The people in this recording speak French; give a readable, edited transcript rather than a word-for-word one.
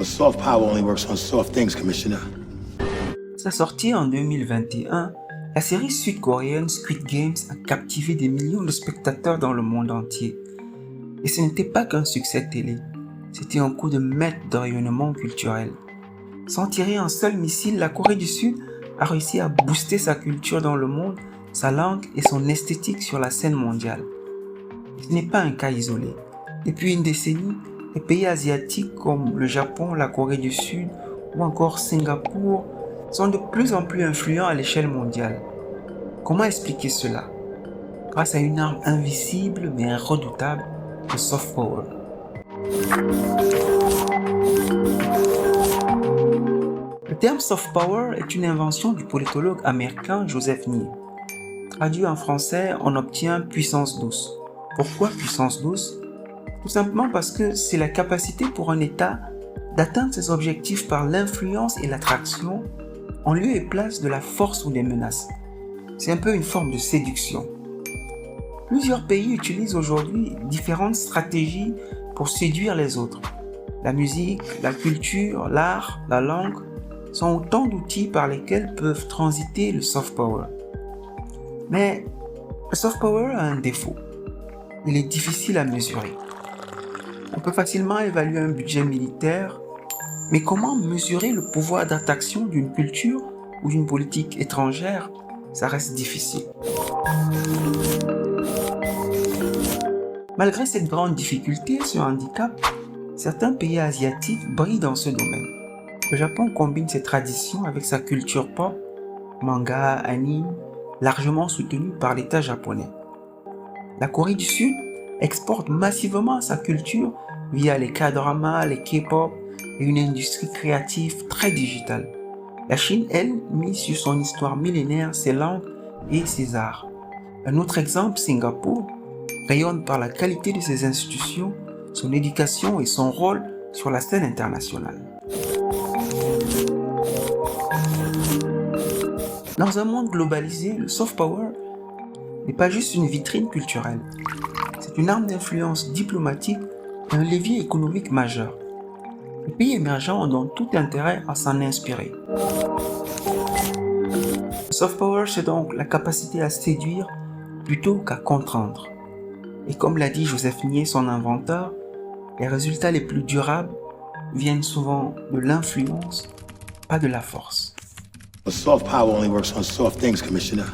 Soft power only works on soft things, Commissioner. Sa sortie en 2021, la série sud-coréenne Squid Games a captivé des millions de spectateurs dans le monde entier. Et ce n'était pas qu'un succès télé, c'était un coup de maître de rayonnement culturel. Sans tirer un seul missile, la Corée du Sud a réussi à booster sa culture dans le monde, sa langue et son esthétique sur la scène mondiale. Ce n'est pas un cas isolé. Depuis une décennie, les pays asiatiques comme le Japon, la Corée du Sud ou encore Singapour sont de plus en plus influents à l'échelle mondiale. Comment expliquer cela? Grâce à une arme invisible mais redoutable, le soft power. Le terme soft power est une invention du politologue américain Joseph Nye. Traduit en français, on obtient puissance douce. Pourquoi puissance douce? Tout simplement parce que c'est la capacité pour un État d'atteindre ses objectifs par l'influence et l'attraction en lieu et place de la force ou des menaces. C'est un peu une forme de séduction. Plusieurs pays utilisent aujourd'hui différentes stratégies pour séduire les autres. La musique, la culture, l'art, la langue sont autant d'outils par lesquels peuvent transiter le soft power. Mais le soft power a un défaut. Il est difficile à mesurer. On peut facilement évaluer un budget militaire, mais comment mesurer le pouvoir d'attraction d'une culture ou d'une politique étrangère? Ça reste difficile. Malgré cette grande difficulté, ce handicap, certains pays asiatiques brillent dans ce domaine. Le Japon combine ses traditions avec sa culture pop, manga, anime, largement soutenue par l'État japonais. La Corée du Sud exporte massivement sa culture via les K-dramas, les K-pop et une industrie créative très digitale. La Chine, elle, mise sur son histoire millénaire, ses langues et ses arts. Un autre exemple, Singapour, rayonne par la qualité de ses institutions, son éducation et son rôle sur la scène internationale. Dans un monde globalisé, le soft power n'est pas juste une vitrine culturelle. C'est une arme d'influence diplomatique et un levier économique majeur. Les pays émergents ont donc tout intérêt à s'en inspirer. Le soft power, c'est donc la capacité à séduire plutôt qu'à contraindre. Et comme l'a dit Joseph Nye, son inventeur, les résultats les plus durables viennent souvent de l'influence, pas de la force. Soft power only works on soft things, Commissioner.